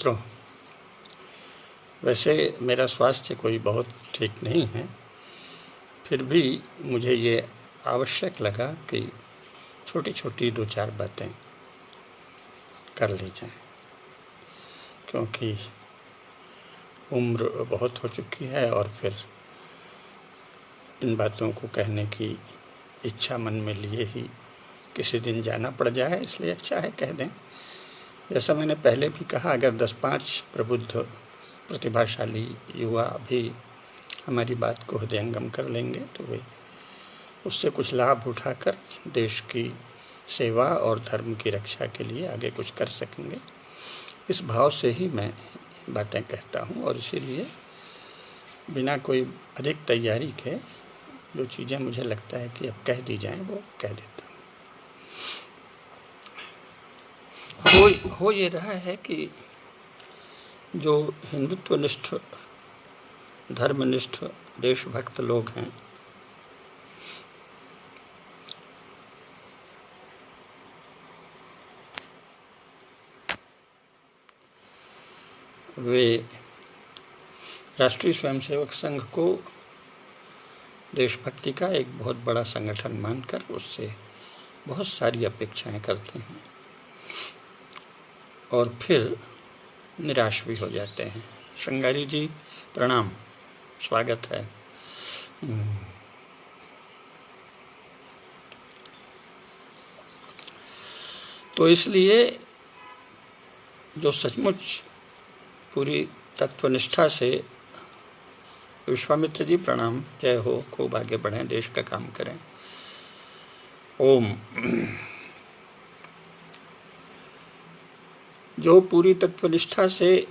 मित्रों, वैसे मेरा स्वास्थ्य कोई बहुत ठीक नहीं है, फिर भी मुझे ये आवश्यक लगा कि छोटी छोटी 2-4 बातें कर ली जाएं, क्योंकि उम्र बहुत हो चुकी है और फिर इन बातों को कहने की इच्छा मन में लिए ही किसी दिन जाना पड़ जाए, इसलिए अच्छा है कह दें। जैसा मैंने पहले भी कहा, अगर 10-5 प्रबुद्ध प्रतिभाशाली युवा भी हमारी बात को हृदयंगम कर लेंगे तो वे उससे कुछ लाभ उठाकर देश की सेवा और धर्म की रक्षा के लिए आगे कुछ कर सकेंगे। इस भाव से ही मैं बातें कहता हूँ और इसीलिए बिना कोई अधिक तैयारी के जो चीज़ें मुझे लगता है कि अब कह दी जाएं वो कह देता हूँ। हो ये रहा है कि जो हिंदुत्वनिष्ठ, धर्मनिष्ठ, देशभक्त लोग हैं, वे राष्ट्रीय स्वयंसेवक संघ को देशभक्ति का एक बहुत बड़ा संगठन मानकर उससे बहुत सारी अपेक्षाएं करते हैं और फिर निराश भी हो जाते हैं। श्रृंगारी जी प्रणाम, स्वागत है। तो इसलिए जो सचमुच पूरी तत्वनिष्ठा से, विश्वामित्र जी प्रणाम, जय हो, खूब आगे बढ़ें, देश का काम करें। ओम। जो पूरी तत्वनिष्ठा से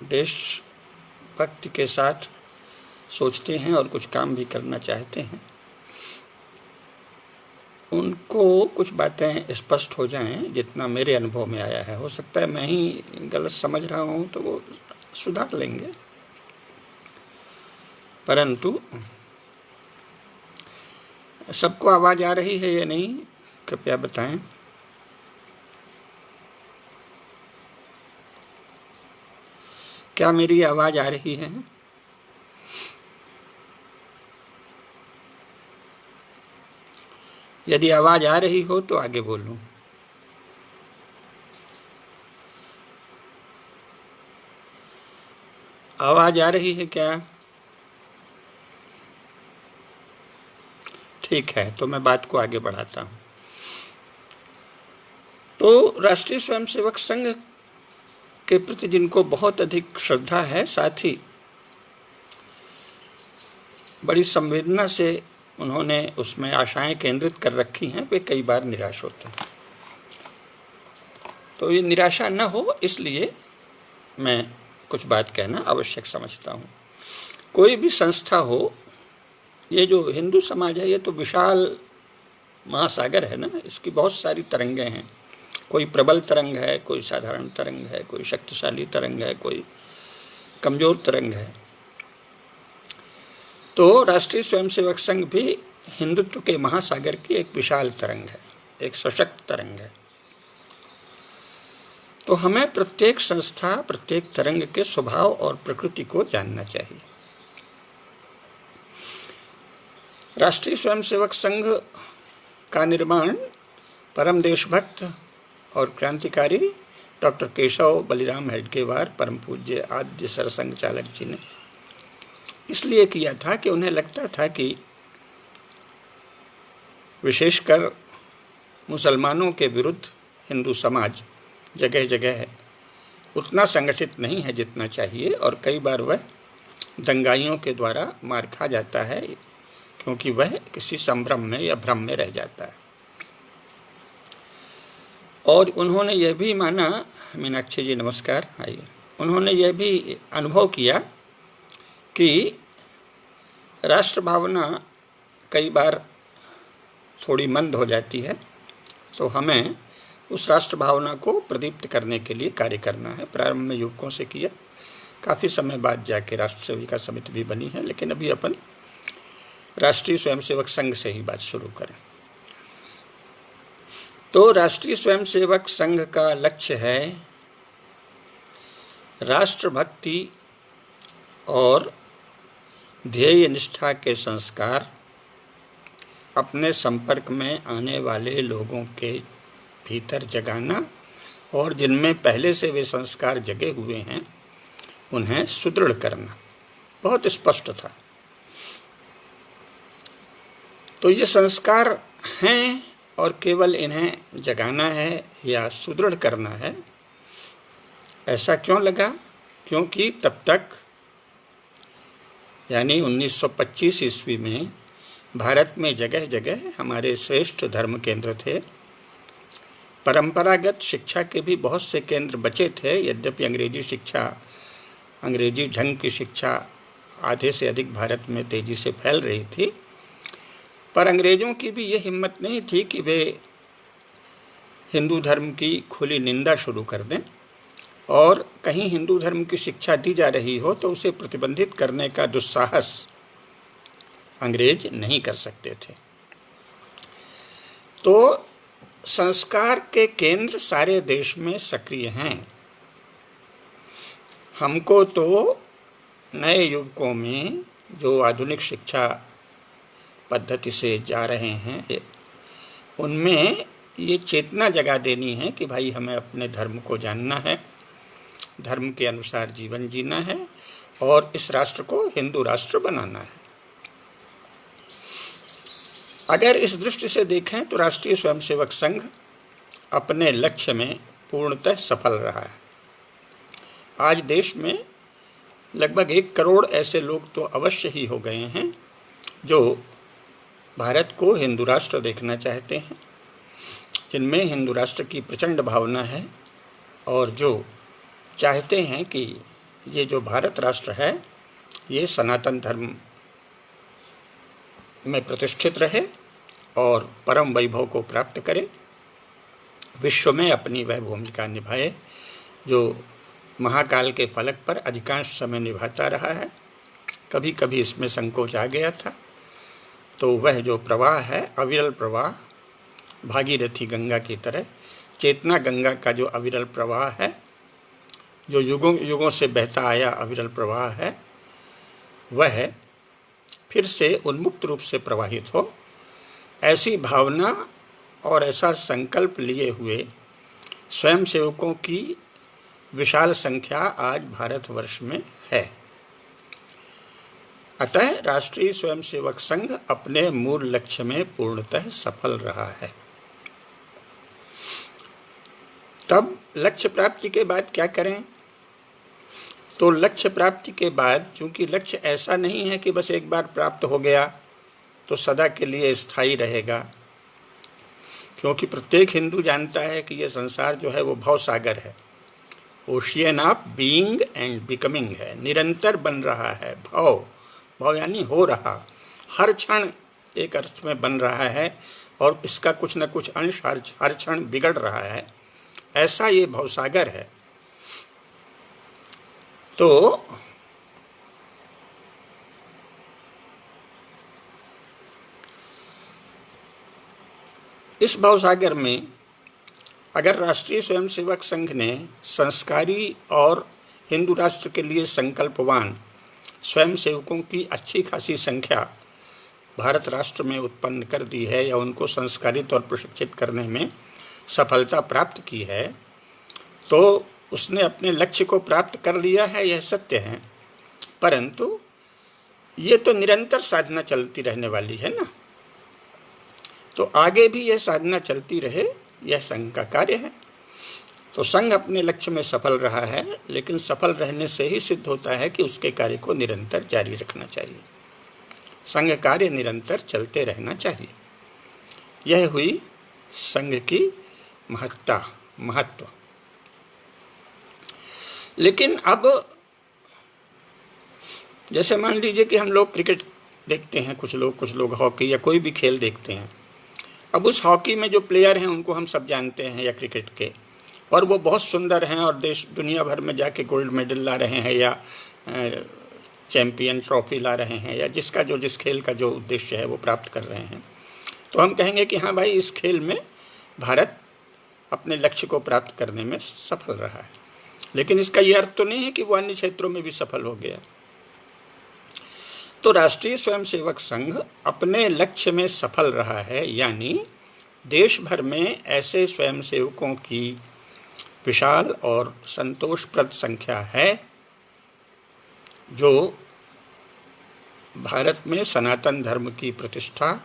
देशभक्ति के साथ सोचते हैं और कुछ काम भी करना चाहते हैं, उनको कुछ बातें स्पष्ट हो जाएं जितना मेरे अनुभव में आया है। हो सकता है मैं ही गलत समझ रहा हूं तो वो सुधार लेंगे, परंतु सबको आवाज आ रही है या नहीं, कृपया बताएं। क्या मेरी आवाज आ रही है? यदि आवाज आ रही हो तो आगे बोलूं। आवाज आ रही है क्या? ठीक है, तो मैं बात को आगे बढ़ाता हूं। तो राष्ट्रीय स्वयंसेवक संघ के प्रति जिनको बहुत अधिक श्रद्धा है, साथ ही बड़ी संवेदना से उन्होंने उसमें आशाएं केंद्रित कर रखी हैं, वे कई बार निराश होते हैं। तो ये निराशा न हो इसलिए मैं कुछ बात कहना आवश्यक समझता हूँ। कोई भी संस्था हो, ये जो हिंदू समाज है ये तो विशाल महासागर है ना, इसकी बहुत सारी तरंगें हैं। कोई प्रबल तरंग है, कोई साधारण तरंग है, कोई शक्तिशाली तरंग है, कोई कमजोर तरंग है। तो राष्ट्रीय स्वयंसेवक संघ भी हिंदुत्व के महासागर की एक विशाल तरंग है, एक सशक्त तरंग है। तो हमें प्रत्येक संस्था, प्रत्येक तरंग के स्वभाव और प्रकृति को जानना चाहिए। राष्ट्रीय स्वयंसेवक संघ का निर्माण परम देशभक्त और क्रांतिकारी डॉक्टर केशव बलिराम हेडगेवार, परम पूज्य आद्य सरसंघ चालक जी ने इसलिए किया था कि उन्हें लगता था कि विशेषकर मुसलमानों के विरुद्ध हिंदू समाज जगह जगह उतना संगठित नहीं है जितना चाहिए, और कई बार वह दंगाइयों के द्वारा मार खा जाता है क्योंकि वह किसी संभ्रम में या भ्रम में रह जाता है। और उन्होंने यह भी माना, मीनाक्षी जी नमस्कार, आइए, उन्होंने यह भी अनुभव किया कि राष्ट्र भावना कई बार थोड़ी मंद हो जाती है, तो हमें उस राष्ट्र भावना को प्रदीप्त करने के लिए कार्य करना है। प्रारंभ में युवकों से किया, काफ़ी समय बाद जाके राष्ट्रीय विकास समिति भी बनी है, लेकिन अभी अपन राष्ट्रीय स्वयंसेवक संघ से ही बात शुरू करें। तो राष्ट्रीय स्वयंसेवक संघ का लक्ष्य है राष्ट्रभक्ति और ध्येय निष्ठा के संस्कार अपने संपर्क में आने वाले लोगों के भीतर जगाना और जिनमें पहले से वे संस्कार जगे हुए हैं उन्हें सुदृढ़ करना बहुत स्पष्ट था। तो ये संस्कार हैं और केवल इन्हें जगाना है या सुदृढ़ करना है, ऐसा क्यों लगा? क्योंकि तब तक यानी 1925 ईस्वी में भारत में जगह जगह हमारे श्रेष्ठ धर्म केंद्र थे। परंपरागत शिक्षा के भी बहुत से केंद्र बचे थे, यद्यपि अंग्रेजी ढंग की शिक्षा आधे से अधिक भारत में तेजी से फैल रही थी, पर अंग्रेजों की भी ये हिम्मत नहीं थी कि वे हिंदू धर्म की खुली निंदा शुरू कर दें और कहीं हिंदू धर्म की शिक्षा दी जा रही हो तो उसे प्रतिबंधित करने का दुस्साहस अंग्रेज नहीं कर सकते थे। तो संस्कार के केंद्र सारे देश में सक्रिय हैं। हमको तो नए युवकों में जो आधुनिक शिक्षा पद्धति से जा रहे हैं उनमें ये चेतना जगा देनी है कि भाई हमें अपने धर्म को जानना है, धर्म के अनुसार जीवन जीना है और इस राष्ट्र को हिंदू राष्ट्र बनाना है। अगर इस दृष्टि से देखें तो राष्ट्रीय स्वयंसेवक संघ अपने लक्ष्य में पूर्णतः सफल रहा है। आज देश में लगभग 1 करोड़ ऐसे लोग तो अवश्य ही हो गए हैं जो भारत को हिंदू राष्ट्र देखना चाहते हैं, जिनमें हिंदू राष्ट्र की प्रचंड भावना है और जो चाहते हैं कि ये जो भारत राष्ट्र है ये सनातन धर्म में प्रतिष्ठित रहे और परम वैभव को प्राप्त करे, विश्व में अपनी वह भूमिका निभाए जो महाकाल के फलक पर अधिकांश समय निभाता रहा है। कभी कभी इसमें संकोच आ गया था, तो वह जो प्रवाह है अविरल प्रवाह, भागीरथी गंगा की तरह चेतना गंगा का जो अविरल प्रवाह है, जो युगों युगों से बहता आया अविरल प्रवाह है, वह फिर से उन्मुक्त रूप से प्रवाहित हो, ऐसी भावना और ऐसा संकल्प लिए हुए स्वयंसेवकों की विशाल संख्या आज भारतवर्ष में है। अतः राष्ट्रीय स्वयंसेवक संघ अपने मूल लक्ष्य में पूर्णतः सफल रहा है। तब लक्ष्य प्राप्ति के बाद क्या करें? तो लक्ष्य प्राप्ति के बाद चूंकि लक्ष्य ऐसा नहीं है कि बस एक बार प्राप्त हो गया तो सदा के लिए स्थायी रहेगा, क्योंकि प्रत्येक हिंदू जानता है कि यह संसार जो है वो भव सागर है, ocean of being and becoming है, निरंतर बन रहा है। भव यानी हो रहा, हर क्षण एक अर्थ में बन रहा है और इसका कुछ न कुछ अंश हर क्षण बिगड़ रहा है, ऐसा ये भवसागर है। तो इस भवसागर में अगर राष्ट्रीय स्वयंसेवक संघ ने संस्कारी और हिंदू राष्ट्र के लिए संकल्पवान स्वयंसेवकों की अच्छी खासी संख्या भारत राष्ट्र में उत्पन्न कर दी है या उनको संस्कारित और प्रशिक्षित करने में सफलता प्राप्त की है, तो उसने अपने लक्ष्य को प्राप्त कर लिया है, यह सत्य है। परंतु ये तो निरंतर साधना चलती रहने वाली है ना, तो आगे भी यह साधना चलती रहे, यह संघ का कार्य है। तो संघ अपने लक्ष्य में सफल रहा है, लेकिन सफल रहने से ही सिद्ध होता है कि उसके कार्य को निरंतर जारी रखना चाहिए। संघ कार्य निरंतर चलते रहना चाहिए। यह हुई संघ की महत्व। लेकिन अब जैसे मान लीजिए कि हम लोग क्रिकेट देखते हैं, कुछ लोग हॉकी या कोई भी खेल देखते हैं। अब उस हॉकी में जो प्लेयर हैं उनको हम सब जानते हैं, या क्रिकेट के, और वो बहुत सुंदर हैं और देश दुनिया भर में जाके गोल्ड मेडल ला रहे हैं या चैंपियन ट्रॉफी ला रहे हैं, या जिस खेल का जो उद्देश्य है वो प्राप्त कर रहे हैं। तो हम कहेंगे कि हाँ भाई, इस खेल में भारत अपने लक्ष्य को प्राप्त करने में सफल रहा है। लेकिन इसका यह अर्थ तो नहीं है कि वो अन्य क्षेत्रों में भी सफल हो गया। तो राष्ट्रीय स्वयंसेवक संघ अपने लक्ष्य में सफल रहा है, यानी देश भर में ऐसे स्वयंसेवकों की विशाल और संतोषप्रद संख्या है जो भारत में सनातन धर्म की प्रतिष्ठा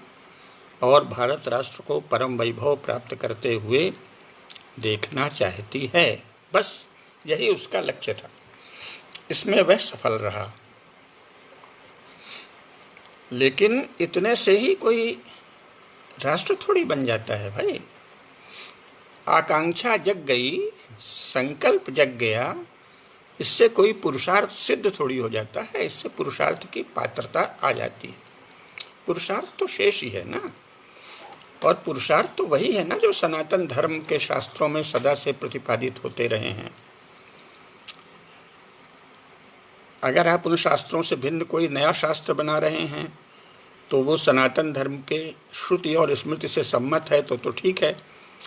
और भारत राष्ट्र को परम वैभव प्राप्त करते हुए देखना चाहती है। बस यही उसका लक्ष्य था, इसमें वह सफल रहा। लेकिन इतने से ही कोई राष्ट्र थोड़ी बन जाता है भाई। आकांक्षा जग गई, संकल्प जग गया, इससे कोई पुरुषार्थ सिद्ध थोड़ी हो जाता है। इससे पुरुषार्थ की पात्रता आ जाती है। पुरुषार्थ तो शेष ही है ना, और पुरुषार्थ तो वही है ना जो सनातन धर्म के शास्त्रों में सदा से प्रतिपादित होते रहे हैं। अगर आप उन शास्त्रों से भिन्न कोई नया शास्त्र बना रहे हैं तो वो सनातन धर्म के श्रुति और स्मृति से सम्मत है तो ठीक है,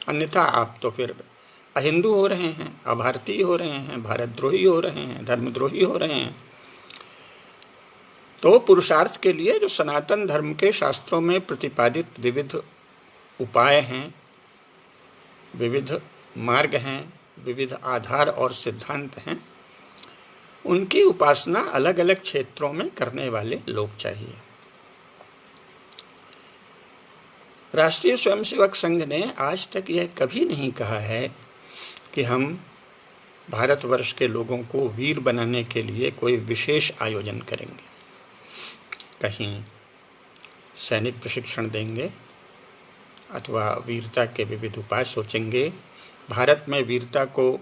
अन्यथा आप तो फिर अहिंदू हो रहे हैं, अभारतीय हो रहे हैं, भारतद्रोही हो रहे हैं, धर्मद्रोही हो रहे हैं। तो पुरुषार्थ के लिए जो सनातन धर्म के शास्त्रों में प्रतिपादित विविध उपाय हैं, विविध मार्ग हैं, विविध आधार और सिद्धांत हैं, उनकी उपासना अलग अलग क्षेत्रों में करने वाले लोग चाहिए। राष्ट्रीय स्वयंसेवक संघ ने आज तक यह कभी नहीं कहा है कि हम भारतवर्ष के लोगों को वीर बनाने के लिए कोई विशेष आयोजन करेंगे, कहीं सैनिक प्रशिक्षण देंगे अथवा वीरता के विविध उपाय सोचेंगे। भारत में वीरता को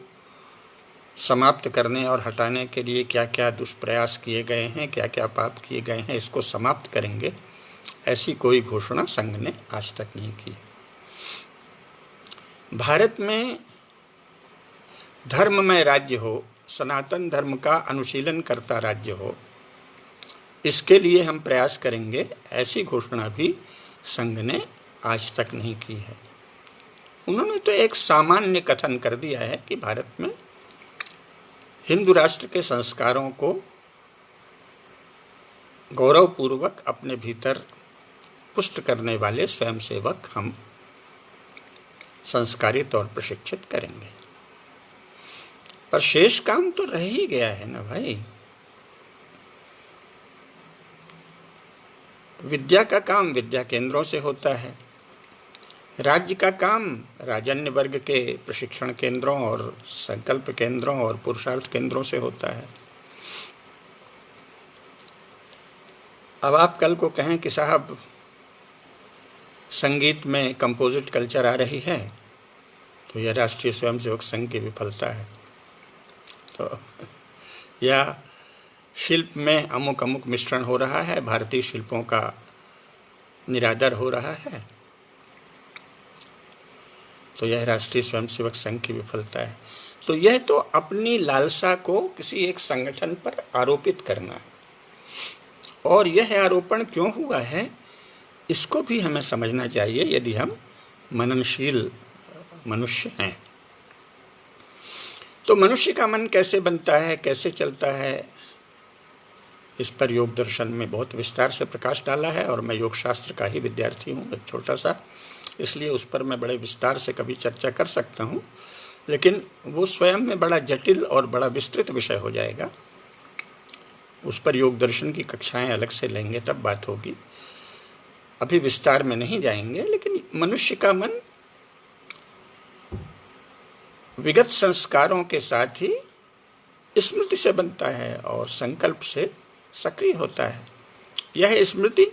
समाप्त करने और हटाने के लिए क्या क्या दुष्प्रयास किए गए हैं, क्या क्या पाप किए गए हैं, इसको समाप्त करेंगे, ऐसी कोई घोषणा संघ ने आज तक नहीं की। भारत में धर्ममय राज्य हो, सनातन धर्म का अनुशीलन करता राज्य हो, इसके लिए हम प्रयास करेंगे, ऐसी घोषणा भी संघ ने आज तक नहीं की है। उन्होंने तो एक सामान्य कथन कर दिया है कि भारत में हिंदू राष्ट्र के संस्कारों को गौरवपूर्वक अपने भीतर पुष्ट करने वाले स्वयंसेवक हम संस्कारित और प्रशिक्षित करेंगे। पर शेष काम तो रह ही गया है ना भाई। विद्या का काम विद्या केंद्रों से होता है, राज्य का काम राजन्य वर्ग के प्रशिक्षण केंद्रों और संकल्प केंद्रों और पुरुषार्थ केंद्रों से होता है। अब आप कल को कहें कि साहब संगीत में कंपोजिट कल्चर आ रही है, तो यह राष्ट्रीय स्वयंसेवक संघ की विफलता है। तो या शिल्प में अमुक अमुक मिश्रण हो रहा है, भारतीय शिल्पों का निरादर हो रहा है, तो यह राष्ट्रीय स्वयंसेवक संघ की विफलता है। तो यह तो अपनी लालसा को किसी एक संगठन पर आरोपित करना है, और यह आरोपण क्यों हुआ है इसको भी हमें समझना चाहिए यदि हम मननशील मनुष्य हैं। तो मनुष्य का मन कैसे बनता है, कैसे चलता है, इस पर योग दर्शन में बहुत विस्तार से प्रकाश डाला है, और मैं योग शास्त्र का ही विद्यार्थी हूँ, एक छोटा सा, इसलिए उस पर मैं बड़े विस्तार से कभी चर्चा कर सकता हूँ, लेकिन वो स्वयं में बड़ा जटिल और बड़ा विस्तृत विषय हो जाएगा। उस पर योग दर्शन की कक्षाएं अलग से लेंगे तब बात होगी, अभी विस्तार में नहीं जाएंगे। लेकिन मनुष्य का मन विगत संस्कारों के साथ ही स्मृति से बनता है और संकल्प से सक्रिय होता है। यह स्मृति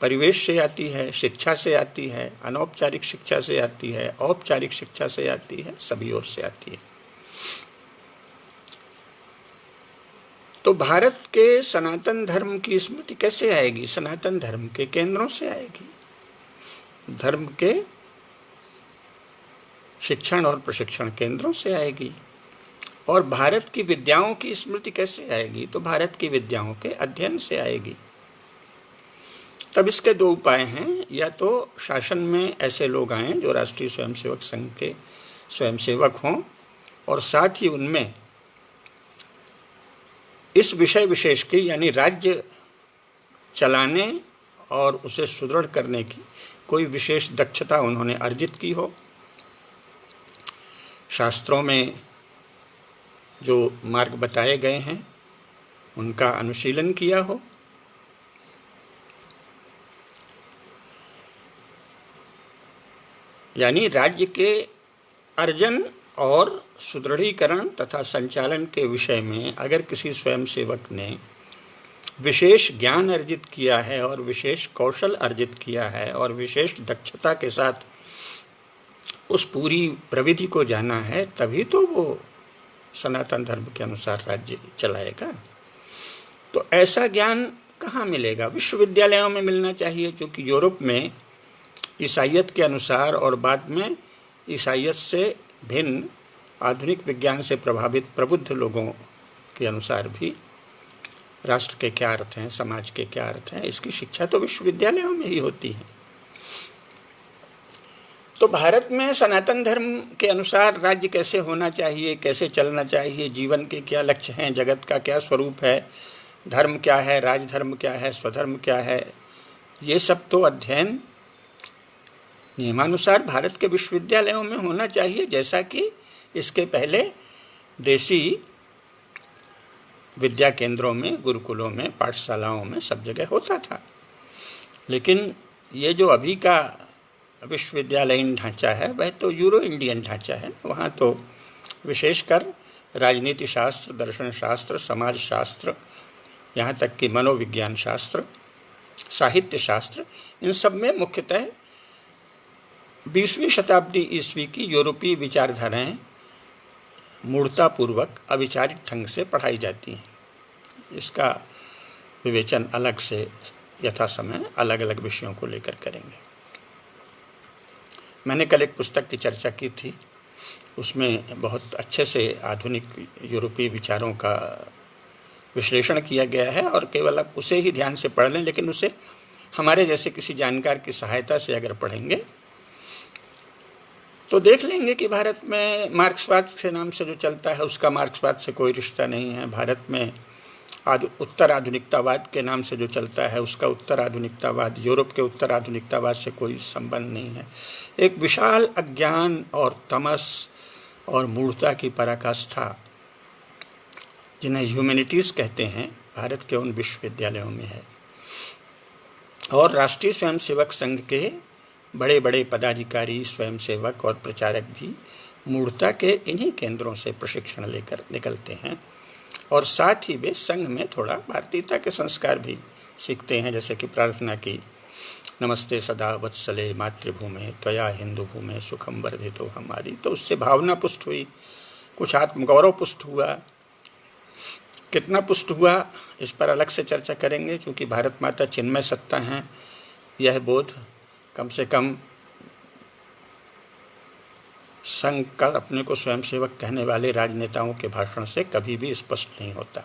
परिवेश से आती है, शिक्षा से आती है, अनौपचारिक शिक्षा से आती है, औपचारिक शिक्षा से आती है, सभी ओर से आती है। तो भारत के सनातन धर्म की स्मृति कैसे आएगी? सनातन धर्म के केंद्रों से आएगी, धर्म के शिक्षण और प्रशिक्षण केंद्रों से आएगी। और भारत की विद्याओं की स्मृति कैसे आएगी? तो भारत की विद्याओं के अध्ययन से आएगी। तब इसके दो उपाय हैं, या तो शासन में ऐसे लोग आएं जो राष्ट्रीय स्वयंसेवक संघ के स्वयंसेवक हों और साथ ही उनमें इस विषय विशेष की यानी राज्य चलाने और उसे सुदृढ़ करने की कोई विशेष दक्षता उन्होंने अर्जित की हो, शास्त्रों में जो मार्ग बताए गए हैं उनका अनुशीलन किया हो, यानी राज्य के अर्जन और सुदृढ़ीकरण तथा संचालन के विषय में अगर किसी स्वयंसेवक ने विशेष ज्ञान अर्जित किया है और विशेष कौशल अर्जित किया है और विशेष दक्षता के साथ उस पूरी प्रविधि को जाना है, तभी तो वो सनातन धर्म के अनुसार राज्य चलाएगा। तो ऐसा ज्ञान कहाँ मिलेगा? विश्वविद्यालयों में मिलना चाहिए, क्योंकि यूरोप में ईसाइयत के अनुसार और बाद में ईसाइयत से भिन्न आधुनिक विज्ञान से प्रभावित प्रबुद्ध लोगों के अनुसार भी राष्ट्र के क्या अर्थ हैं, समाज के क्या अर्थ हैं, इसकी शिक्षा तो विश्वविद्यालयों में ही होती है। तो भारत में सनातन धर्म के अनुसार राज्य कैसे होना चाहिए, कैसे चलना चाहिए, जीवन के क्या लक्ष्य हैं, जगत का क्या स्वरूप है, धर्म क्या है, राजधर्म क्या है, स्वधर्म क्या है, ये सब तो अध्ययन नियमानुसार भारत के विश्वविद्यालयों में होना चाहिए, जैसा कि इसके पहले देसी विद्या केंद्रों में, गुरुकुलों में, पाठशालाओं में सब जगह होता था। लेकिन ये जो अभी का विश्वविद्यालयीन ढांचा है वह तो यूरो इंडियन ढांचा है। वहाँ तो विशेषकर राजनीति शास्त्र, दर्शन शास्त्र, समाज शास्त्र, यहाँ तक कि मनोविज्ञान शास्त्र, साहित्य शास्त्र, इन सब में मुख्यतः 20वीं शताब्दी ईस्वी की यूरोपीय विचारधाराएं मूर्तापूर्वक अविचारित ढंग से पढ़ाई जाती हैं। इसका विवेचन अलग से यथा समय अलग अलग विषयों को लेकर करेंगे। मैंने कल एक पुस्तक की चर्चा की थी, उसमें बहुत अच्छे से आधुनिक यूरोपीय विचारों का विश्लेषण किया गया है और केवल आप उसे ही ध्यान से पढ़ लें, लेकिन उसे हमारे जैसे किसी जानकार की सहायता से अगर पढ़ेंगे तो देख लेंगे कि भारत में मार्क्सवाद के नाम से जो चलता है उसका मार्क्सवाद से कोई रिश्ता नहीं है। भारत में उत्तर आधुनिकतावाद के नाम से जो चलता है उसका उत्तर आधुनिकतावाद, यूरोप के उत्तर आधुनिकतावाद से कोई संबंध नहीं है। एक विशाल अज्ञान और तमस और मूर्खता की पराकाष्ठा जिन्हें ह्यूमैनिटीज़ कहते हैं, भारत के उन विश्वविद्यालयों में है। और राष्ट्रीय स्वयंसेवक संघ के बड़े बड़े पदाधिकारी, स्वयंसेवक और प्रचारक भी मूर्खता के इन्हीं केंद्रों से प्रशिक्षण लेकर निकलते हैं और साथ ही वे संघ में थोड़ा भारतीयता के संस्कार भी सीखते हैं, जैसे कि प्रार्थना की, नमस्ते सदा वत्सले मातृभूमे त्वया हिंदू भूमे सुखम वर्धितो हमारी। तो उससे भावना पुष्ट हुई, कुछ आत्मगौरव पुष्ट हुआ। कितना पुष्ट हुआ इस पर अलग से चर्चा करेंगे, क्योंकि भारत माता चिन्मय सत्ता हैं, यह बोध कम से कम संघ का अपने को स्वयंसेवक कहने वाले राजनेताओं के भाषण से कभी भी स्पष्ट नहीं होता।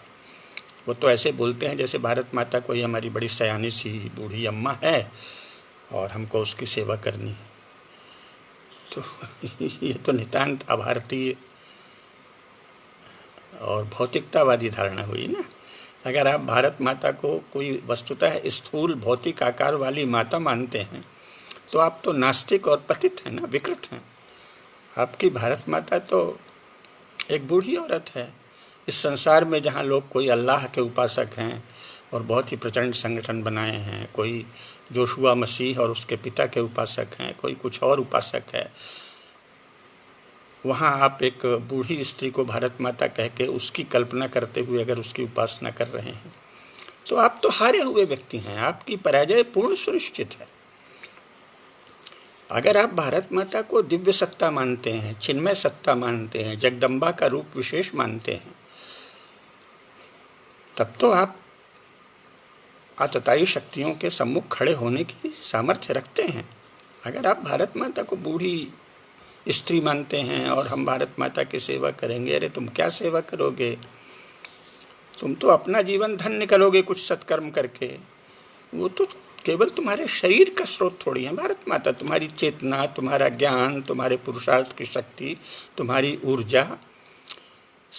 वो तो ऐसे बोलते हैं जैसे भारत माता कोई हमारी बड़ी सयानी सी बूढ़ी अम्मा है और हमको उसकी सेवा करनी है। तो ये तो नितांत अभारतीय और भौतिकतावादी धारणा हुई ना। अगर आप भारत माता को कोई वस्तुतः स्थूल भौतिक आकार वाली माता मानते हैं तो आप तो नास्तिक और पतित हैं ना, विकृत हैं। आपकी भारत माता तो एक बूढ़ी औरत है। इस संसार में जहाँ लोग कोई अल्लाह के उपासक हैं और बहुत ही प्रचंड संगठन बनाए हैं, कोई जोशुआ मसीह और उसके पिता के उपासक हैं, कोई कुछ और उपासक है, वहाँ आप एक बूढ़ी स्त्री को भारत माता कह के उसकी कल्पना करते हुए अगर उसकी उपासना कर रहे हैं तो आप तो हारे हुए व्यक्ति हैं, आपकी पराजय पूर्ण सुनिश्चित है। अगर आप भारत माता को दिव्य सत्ता मानते हैं, चिन्मय सत्ता मानते हैं, जगदम्बा का रूप विशेष मानते हैं, तब तो आप आतताई शक्तियों के सम्मुख खड़े होने की सामर्थ्य रखते हैं। अगर आप भारत माता को बूढ़ी स्त्री मानते हैं और हम भारत माता की सेवा करेंगे, अरे तुम क्या सेवा करोगे, तुम तो अपना जीवन धन निकलोगे कुछ सत्कर्म करके। वो तो केवल तुम्हारे शरीर का स्रोत थोड़ी है भारत माता, तुम्हारी चेतना, तुम्हारा ज्ञान, तुम्हारे पुरुषार्थ की शक्ति, तुम्हारी ऊर्जा,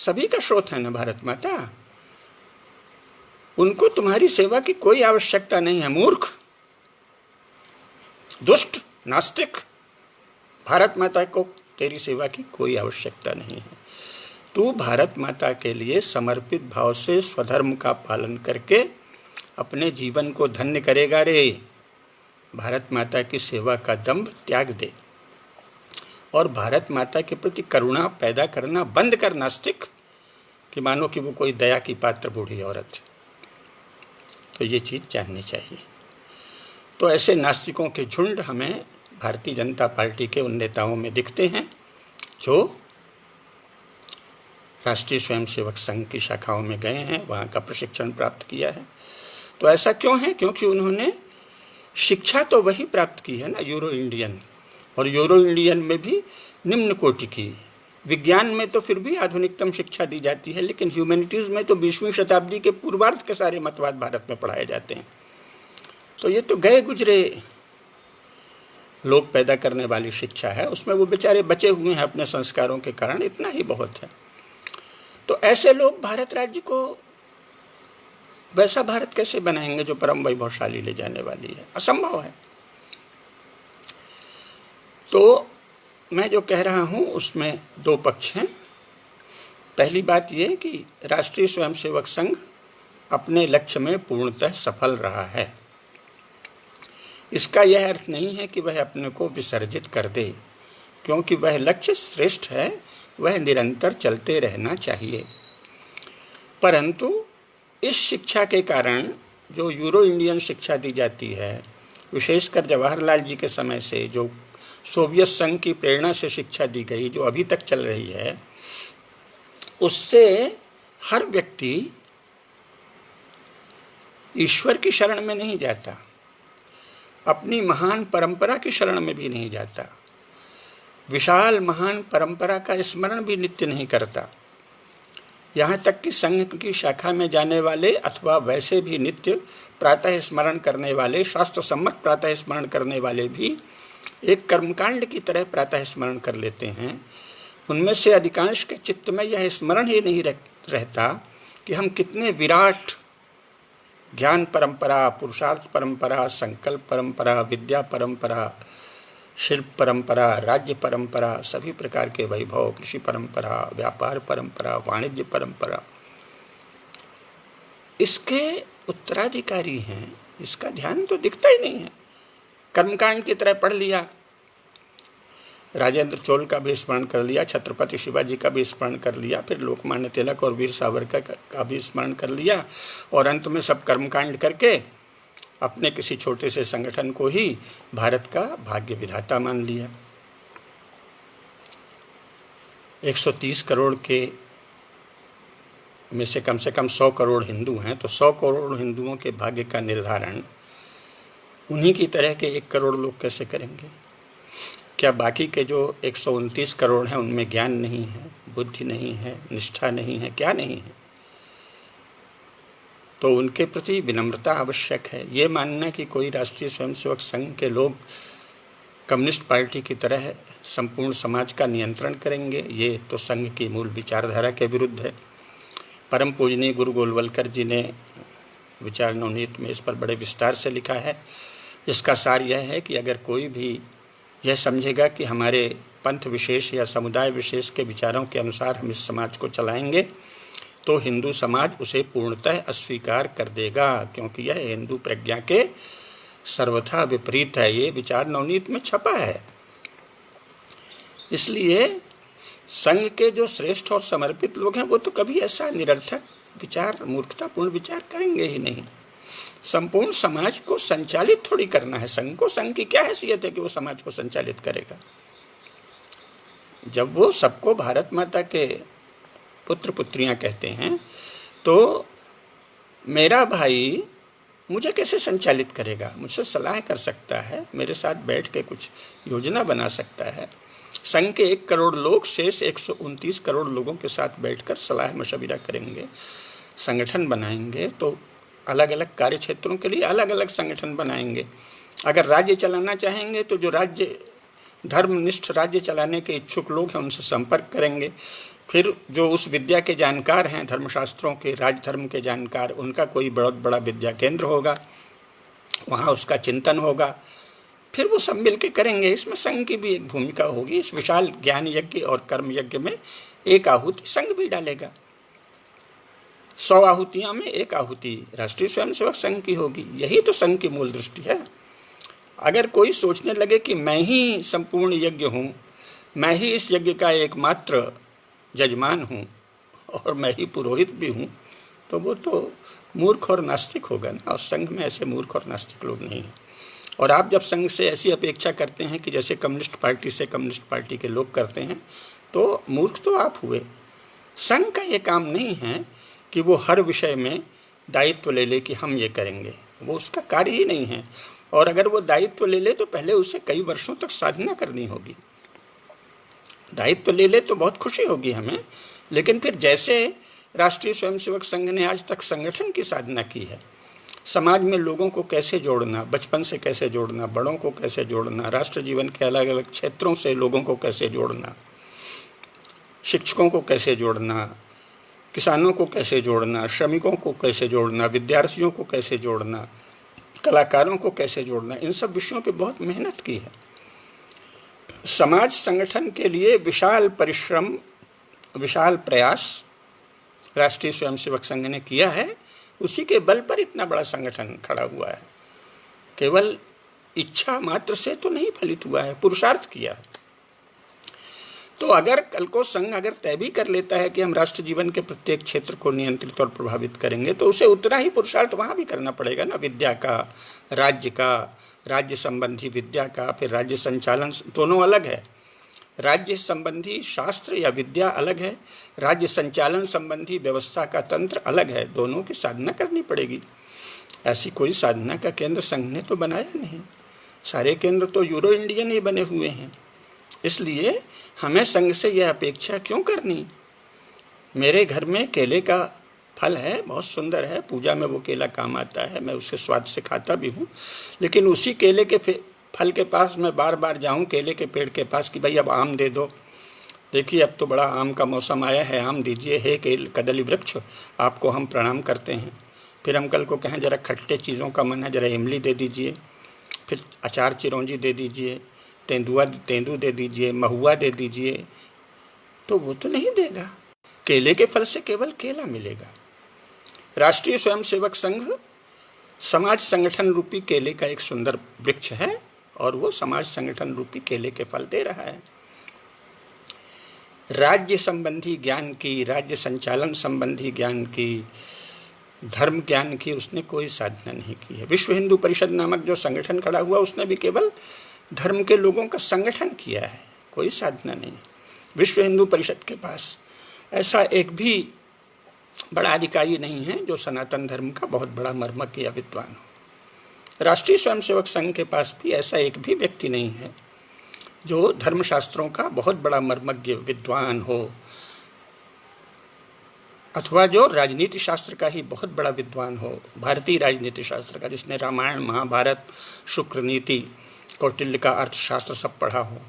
सभी का स्रोत है ना भारत माता। उनको तुम्हारी सेवा की कोई आवश्यकता नहीं है। मूर्ख, दुष्ट, नास्तिक, भारत माता को तेरी सेवा की कोई आवश्यकता नहीं है। तू भारत माता के लिए समर्पित भाव से स्वधर्म का पालन करके अपने जीवन को धन्य करेगा रे। भारत माता की सेवा का दंभ त्याग दे और भारत माता के प्रति करुणा पैदा करना बंद कर नास्तिक, कि मानो कि वो कोई दया की पात्र बूढ़ी औरत है। तो ये चीज़ जाननी चाहिए। तो ऐसे नास्तिकों के झुंड हमें भारतीय जनता पार्टी के उन नेताओं में दिखते हैं जो राष्ट्रीय स्वयंसेवक संघ की शाखाओं में गए हैं, वहाँ का प्रशिक्षण प्राप्त किया है। तो ऐसा क्यों है? क्योंकि उन्होंने शिक्षा तो वही प्राप्त की है ना, यूरो इंडियन, और यूरो इंडियन में भी निम्न कोटि की। विज्ञान में तो फिर भी आधुनिकतम शिक्षा दी जाती है, लेकिन ह्यूमैनिटीज़ में तो 20वीं शताब्दी के पूर्वार्ध के सारे मतवाद भारत में पढ़ाए जाते हैं। तो ये तो गए गुजरे लोग पैदा करने वाली शिक्षा है, उसमें वो बेचारे बचे हुए हैं अपने संस्कारों के कारण, इतना ही बहुत है। तो ऐसे लोग भारत राज्य को वैसा भारत कैसे बनाएंगे जो परम वैभवशाली ले जाने वाली है? असंभव है। तो मैं जो कह रहा हूँ उसमें दो पक्ष हैं। पहली बात यह कि राष्ट्रीय स्वयंसेवक संघ अपने लक्ष्य में पूर्णतः सफल रहा है। इसका यह अर्थ नहीं है कि वह अपने को विसर्जित कर दे, क्योंकि वह लक्ष्य श्रेष्ठ है, वह निरंतर चलते रहना चाहिए। परंतु इस शिक्षा के कारण जो यूरो इंडियन शिक्षा दी जाती है, विशेषकर जवाहरलाल जी के समय से जो सोवियत संघ की प्रेरणा से शिक्षा दी गई, जो अभी तक चल रही है, उससे हर व्यक्ति ईश्वर की शरण में नहीं जाता, अपनी महान परंपरा की शरण में भी नहीं जाता, विशाल महान परंपरा का स्मरण भी नित्य नहीं करता। यहाँ तक कि संघ की शाखा में जाने वाले अथवा वैसे भी नित्य प्रातः स्मरण करने वाले, शास्त्र सम्मत प्रातः स्मरण करने वाले भी एक कर्मकांड की तरह प्रातः स्मरण कर लेते हैं। उनमें से अधिकांश के चित्त में यह स्मरण ही नहीं रहता कि हम कितने विराट ज्ञान परंपरा, पुरुषार्थ परंपरा, संकल्प परंपरा, विद्या परंपरा, शिल्प परंपरा, राज्य परंपरा, सभी प्रकार के वैभव, कृषि परंपरा, व्यापार परंपरा, वाणिज्य परंपरा, इसके उत्तराधिकारी हैं। इसका ध्यान तो दिखता ही नहीं है। कर्मकांड की तरह पढ़ लिया, राजेंद्र चोल का भी स्मरण कर लिया, छत्रपति शिवाजी का भी स्मरण कर लिया, फिर लोकमान्य तिलक और वीर सावरकर का भी स्मरण कर लिया, और अंत में सब कर्मकांड करके अपने किसी छोटे से संगठन को ही भारत का भाग्य विधाता मान लिया। 130 करोड़ के में से कम 100 करोड़ हिंदू हैं, तो 100 करोड़ हिंदुओं के भाग्य का निर्धारण उन्हीं की तरह के 1 करोड़ लोग कैसे करेंगे? क्या बाकी के जो 129 करोड़ हैं उनमें ज्ञान नहीं है, बुद्धि नहीं है, निष्ठा नहीं है, क्या नहीं है? तो उनके प्रति विनम्रता आवश्यक है। ये मानना कि कोई राष्ट्रीय स्वयंसेवक संघ के लोग कम्युनिस्ट पार्टी की तरह संपूर्ण समाज का नियंत्रण करेंगे, ये तो संघ की मूल विचारधारा के विरुद्ध है। परम पूजनीय गुरु गोलवलकर जी ने विचार नवनीत में इस पर बड़े विस्तार से लिखा है, जिसका सार यह है कि अगर कोई भी यह समझेगा कि हमारे पंथ विशेष या समुदाय विशेष के विचारों के अनुसार हम इस समाज को चलाएंगे, तो हिंदू समाज उसे पूर्णतः अस्वीकार कर देगा, क्योंकि यह हिंदू प्रज्ञा के सर्वथा विपरीत है। ये विचार नवनीत में छपा है। इसलिए संघ के जो श्रेष्ठ और समर्पित लोग हैं वो तो कभी ऐसा निरर्थक विचार, मूर्खतापूर्ण विचार करेंगे ही नहीं। संपूर्ण समाज को संचालित थोड़ी करना है संघ को। संघ की क्या हैसियत है कि वो समाज को संचालित करेगा? जब वो सबको भारत माता के पुत्र पुत्रियां कहते हैं, तो मेरा भाई मुझे कैसे संचालित करेगा? मुझसे सलाह कर सकता है, मेरे साथ बैठ के कुछ योजना बना सकता है। संघ के 1 करोड़ लोग शेष 129 करोड़ लोगों के साथ बैठकर सलाह मशविरा करेंगे, संगठन बनाएंगे, तो अलग अलग कार्य क्षेत्रों के लिए अलग अलग संगठन बनाएंगे। अगर राज्य चलाना चाहेंगे तो जो राज्य धर्मनिष्ठ राज्य चलाने के इच्छुक लोग हैं उनसे संपर्क करेंगे, फिर जो उस विद्या के जानकार हैं, धर्मशास्त्रों के, राजधर्म के जानकार, उनका कोई बहुत बड़ा विद्या केंद्र होगा, वहाँ उसका चिंतन होगा, फिर वो सब मिल के करेंगे। इसमें संघ की भी एक भूमिका होगी। इस विशाल ज्ञान यज्ञ और कर्म यज्ञ में एक आहुति संघ भी डालेगा। 100 आहुतियाँ में एक आहुति राष्ट्रीय स्वयंसेवक संघ की होगी। यही तो संघ की मूल दृष्टि है। अगर कोई सोचने लगे कि मैं ही संपूर्ण यज्ञ हूँ, मैं ही इस यज्ञ का एकमात्र जजमान हूँ और मैं ही पुरोहित भी हूँ, तो वो तो मूर्ख और नास्तिक होगा ना। और संघ में ऐसे मूर्ख और नास्तिक लोग नहीं हैं। और आप जब संघ से ऐसी अपेक्षा करते हैं कि जैसे कम्युनिस्ट पार्टी से कम्युनिस्ट पार्टी के लोग करते हैं, तो मूर्ख तो आप हुए। संघ का ये काम नहीं है कि वो हर विषय में दायित्व ले ले कि हम ये करेंगे, वो उसका कार्य ही नहीं है। और अगर वो दायित्व ले ले तो पहले उसे कई वर्षों तक साधना करनी होगी। दायित्व ले ले तो बहुत खुशी होगी हमें, लेकिन फिर जैसे राष्ट्रीय स्वयंसेवक संघ ने आज तक संगठन की साधना की है, समाज में लोगों को कैसे जोड़ना, बचपन से कैसे जोड़ना, बड़ों को कैसे जोड़ना, राष्ट्र जीवन के अलग अलग क्षेत्रों से लोगों को कैसे जोड़ना, शिक्षकों को कैसे जोड़ना, किसानों को कैसे जोड़ना, श्रमिकों को कैसे जोड़ना, विद्यार्थियों को कैसे जोड़ना, कलाकारों को कैसे जोड़ना, इन सब विषयों पे बहुत मेहनत की है। समाज संगठन के लिए विशाल परिश्रम, विशाल प्रयास राष्ट्रीय स्वयंसेवक संघ ने किया है। उसी के बल पर इतना बड़ा संगठन खड़ा हुआ है। केवल इच्छा मात्र से तो नहीं फलित हुआ है, पुरुषार्थ किया है। तो अगर कल को संघ अगर तय भी कर लेता है कि हम राष्ट्र जीवन के प्रत्येक क्षेत्र को नियंत्रित और प्रभावित करेंगे, तो उसे उतना ही पुरुषार्थ वहाँ भी करना पड़ेगा ना। विद्या का, राज्य संबंधी विद्या का, फिर राज्य संचालन, दोनों अलग है। राज्य संबंधी शास्त्र या विद्या अलग है, राज्य संचालन संबंधी व्यवस्था का तंत्र अलग है। दोनों की साधना करनी पड़ेगी। ऐसी कोई साधना का केंद्र संघ ने तो बनाया नहीं। सारे केंद्र तो यूरो इंडियन ही बने हुए हैं। इसलिए हमें संघ से यह अपेक्षा क्यों करनी। मेरे घर में केले का फल है, बहुत सुंदर है, पूजा में वो केला काम आता है, मैं उसे स्वाद से खाता भी हूँ। लेकिन उसी केले के फल के पास मैं बार बार जाऊँ, केले के पेड़ के पास, कि भाई अब आम दे दो, देखिए अब तो बड़ा आम का मौसम आया है, आम दीजिए, हे कदली वृक्ष, आपको हम प्रणाम करते हैं। फिर हम कल को कहें जरा खट्टे चीज़ों का मन है, जरा इमली दे दीजिए, फिर अचार चिरौंजी दे दीजिए, तेंदू दे दीजिए, महुआ दे दीजिए, तो वो तो नहीं देगा। केले के फल से केवल केला मिलेगा। राष्ट्रीय स्वयंसेवक संघ समाज संगठन रूपी केले का एक सुंदर वृक्ष है और वो समाज संगठन रूपी केले के फल दे रहा है। राज्य संबंधी ज्ञान की, राज्य संचालन संबंधी ज्ञान की, धर्म ज्ञान की उसने कोई साधना नहीं की है। विश्व हिंदू परिषद नामक जो संगठन खड़ा हुआ, उसने भी केवल धर्म के लोगों का संगठन किया है, कोई साधना नहीं। विश्व हिंदू परिषद के पास ऐसा एक भी बड़ा अधिकारी नहीं है जो सनातन धर्म का बहुत बड़ा मर्मज्ञ या विद्वान हो। राष्ट्रीय स्वयंसेवक संघ के पास भी ऐसा एक भी व्यक्ति नहीं है जो धर्मशास्त्रों का बहुत बड़ा मर्मज्ञ विद्वान हो, अथवा जो राजनीति शास्त्र का ही बहुत बड़ा विद्वान हो, भारतीय राजनीति शास्त्र का, जिसने रामायण, महाभारत, शुक्र नीति, कौटिल्य का अर्थशास्त्र सब पढ़ा हो।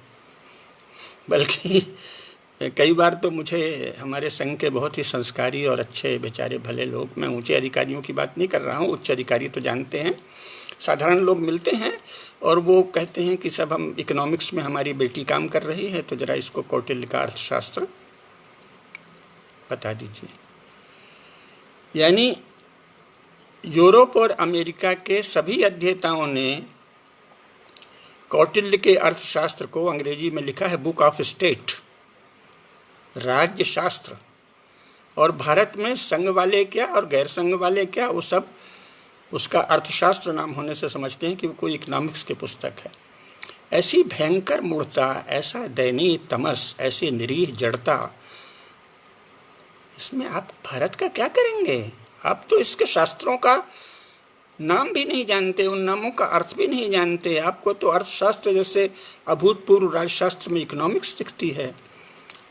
बल्कि कई बार तो मुझे हमारे संघ के बहुत ही संस्कारी और अच्छे बेचारे भले लोग, मैं ऊंचे अधिकारियों की बात नहीं कर रहा हूँ, उच्च अधिकारी तो जानते हैं, साधारण लोग मिलते हैं और वो कहते हैं कि सब हम इकोनॉमिक्स में हमारी बेटी काम कर रही है, तो जरा इसको कौटिल्य का अर्थशास्त्र बता दीजिए। यानी यूरोप और अमेरिका के सभी अध्येताओं ने कौटिल्य के अर्थशास्त्र को अंग्रेजी में लिखा है बुक ऑफ स्टेट, राज्य शास्त्र। और भारत में संघ वाले क्या और गैर संघ वाले क्या, वो सब उसका अर्थशास्त्र नाम होने से समझते हैं कि वो कोई इकोनॉमिक्स की पुस्तक है। ऐसी भयंकर मूर्खता, ऐसा दयनीय तमस, ऐसी निरीह जड़ता, इसमें आप भारत का क्या करेंगे। आप तो इसके शास्त्रों का नाम भी नहीं जानते, उन नामों का अर्थ भी नहीं जानते। आपको तो अर्थशास्त्र जैसे अभूतपूर्व राजशास्त्र में इकोनॉमिक्स दिखती है।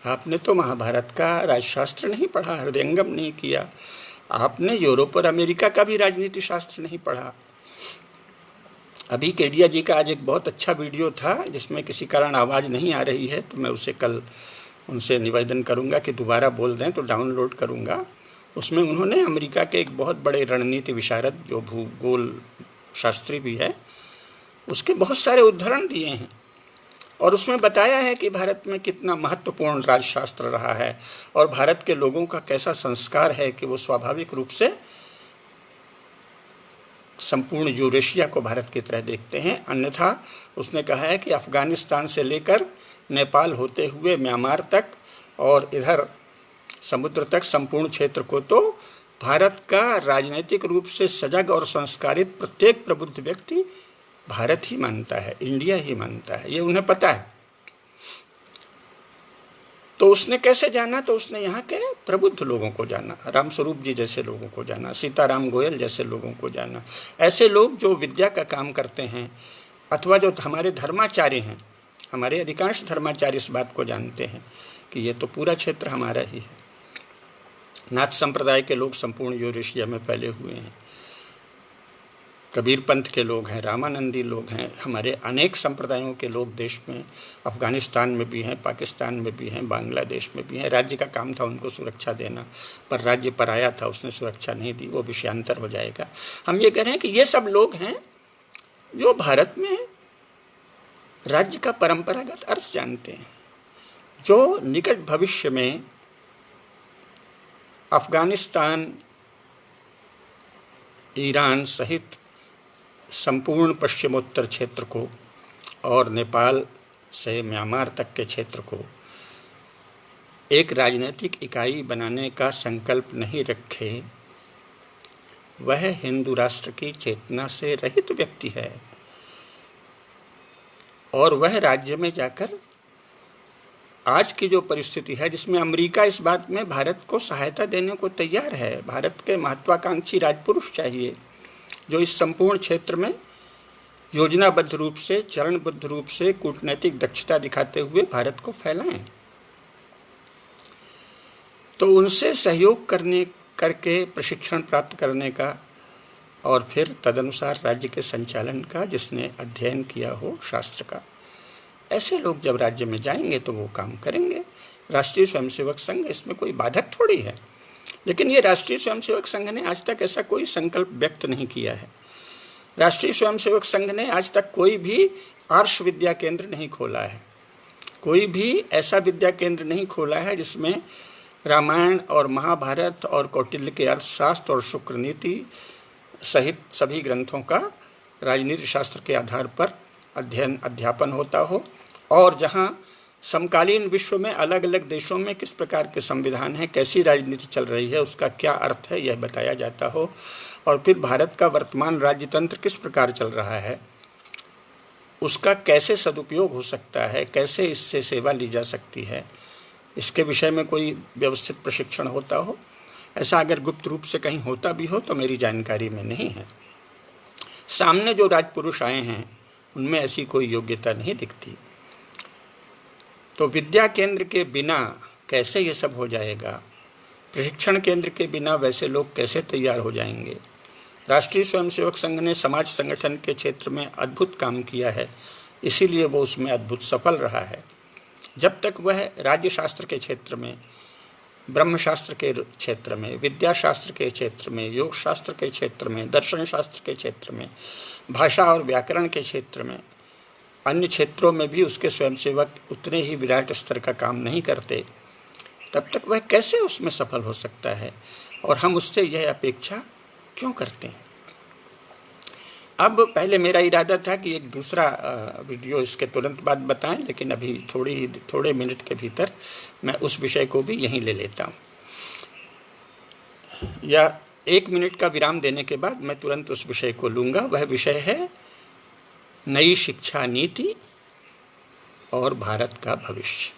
आपने तो महाभारत का राजशास्त्र नहीं पढ़ा, हृदयंगम नहीं किया। आपने यूरोप और अमेरिका का भी राजनीति शास्त्र नहीं पढ़ा। अभी केडिया जी का आज एक बहुत अच्छा वीडियो था जिसमें किसी कारण आवाज़ नहीं आ रही है, तो मैं उसे कल उनसे निवेदन करूंगा कि दोबारा बोल दें तो डाउनलोड करूंगा। उसमें उन्होंने अमेरिका के एक बहुत बड़े रणनीति विशारद जो भूगोल शास्त्री भी है, उसके बहुत सारे उदाहरण दिए हैं और उसमें बताया है कि भारत में कितना महत्वपूर्ण राजशास्त्र रहा है और भारत के लोगों का कैसा संस्कार है कि वो स्वाभाविक रूप से संपूर्ण यूरेशिया को भारत की तरह देखते हैं। अन्यथा उसने कहा है कि अफगानिस्तान से लेकर नेपाल होते हुए म्यांमार तक और इधर समुद्र तक संपूर्ण क्षेत्र को तो भारत का राजनीतिक रूप से सजग और संस्कारित प्रत्येक प्रबुद्ध व्यक्ति भारत ही मानता है, इंडिया ही मानता है, ये उन्हें पता है। तो उसने कैसे जाना? तो उसने यहाँ के प्रबुद्ध लोगों को जाना, रामस्वरूप जी जैसे लोगों को जाना, सीताराम गोयल जैसे लोगों को जाना, ऐसे लोग जो विद्या का काम करते हैं अथवा जो हमारे धर्माचार्य हैं। हमारे अधिकांश धर्माचार्य इस बात को जानते हैं कि ये तो पूरा क्षेत्र हमारा ही है। नाथ संप्रदाय के लोग संपूर्ण यूरेशिया में फैले हुए हैं, कबीर पंथ के लोग हैं, रामानंदी लोग हैं, हमारे अनेक संप्रदायों के लोग देश में, अफगानिस्तान में भी हैं, पाकिस्तान में भी हैं, बांग्लादेश में भी हैं। राज्य का काम था उनको सुरक्षा देना, पर राज्य पराया था, उसने सुरक्षा नहीं दी, वो विषयांतर हो जाएगा। हम ये कह रहे हैं कि ये सब लोग हैं जो भारत में राज्य का परंपरागत अर्थ जानते हैं, जो निकट भविष्य में अफगानिस्तान, ईरान सहित संपूर्ण पश्चिमोत्तर क्षेत्र को और नेपाल से म्यांमार तक के क्षेत्र को एक राजनीतिक इकाई बनाने का संकल्प नहीं रखे, वह हिंदू राष्ट्र की चेतना से रहित व्यक्ति है और वह राज्य में जाकर आज की जो परिस्थिति है जिसमें अमेरिका इस बात में भारत को सहायता देने को तैयार है, भारत के महत्वाकांक्षी राजपुरुष चाहिए जो इस संपूर्ण क्षेत्र में योजनाबद्ध रूप से, चरणबद्ध रूप से कूटनैतिक दक्षता दिखाते हुए भारत को फैलाएं। तो उनसे सहयोग करके प्रशिक्षण प्राप्त करने का और फिर तदनुसार राज्य के संचालन का, जिसने अध्ययन किया हो शास्त्र का, ऐसे लोग जब राज्य में जाएंगे तो वो काम करेंगे। राष्ट्रीय स्वयंसेवक संघ इसमें कोई बाधक थोड़ी है, लेकिन ये राष्ट्रीय स्वयंसेवक संघ ने आज तक ऐसा कोई संकल्प व्यक्त नहीं किया है। राष्ट्रीय स्वयंसेवक संघ ने आज तक कोई भी आर्ष विद्या केंद्र नहीं खोला है, कोई भी ऐसा विद्या केंद्र नहीं खोला है जिसमें रामायण और महाभारत और कौटिल्य के अर्थशास्त्र और शुक्र नीति सहित सभी ग्रंथों का राजनीति शास्त्र के आधार पर अध्ययन अध्यापन होता हो और जहाँ समकालीन विश्व में अलग अलग देशों में किस प्रकार के संविधान हैं, कैसी राजनीति चल रही है, उसका क्या अर्थ है, यह बताया जाता हो और फिर भारत का वर्तमान राज्य तंत्र किस प्रकार चल रहा है, उसका कैसे सदुपयोग हो सकता है, कैसे इससे सेवा ली जा सकती है, इसके विषय में कोई व्यवस्थित प्रशिक्षण होता हो। ऐसा अगर गुप्त रूप से कहीं होता भी हो तो मेरी जानकारी में नहीं है। सामने जो राजपुरुष आए हैं उनमें ऐसी कोई योग्यता नहीं दिखती। तो विद्या केंद्र के बिना कैसे ये सब हो जाएगा? प्रशिक्षण केंद्र के बिना वैसे लोग कैसे तैयार हो जाएंगे? राष्ट्रीय स्वयंसेवक संघ ने समाज संगठन के क्षेत्र में अद्भुत काम किया है, इसीलिए वो उसमें अद्भुत सफल रहा है। जब तक वह राज्य शास्त्र के क्षेत्र में, ब्रह्मशास्त्र के क्षेत्र में, विद्या शास्त्र के क्षेत्र में, योग शास्त्र के क्षेत्र में, दर्शन शास्त्र के क्षेत्र में, भाषा और व्याकरण के क्षेत्र में, अन्य क्षेत्रों में भी उसके स्वयंसेवक उतने ही विराट स्तर का काम नहीं करते, तब तक वह कैसे उसमें सफल हो सकता है और हम उससे यह अपेक्षा क्यों करते हैं? अब पहले मेरा इरादा था कि एक दूसरा वीडियो इसके तुरंत बाद बताएं, लेकिन अभी थोड़े मिनट के भीतर मैं उस विषय को भी यहीं ले लेता हूं, या 1 मिनट का विराम देने के बाद मैं तुरंत उस विषय को लूँगा। वह विषय है नई शिक्षा नीति और भारत का भविष्य।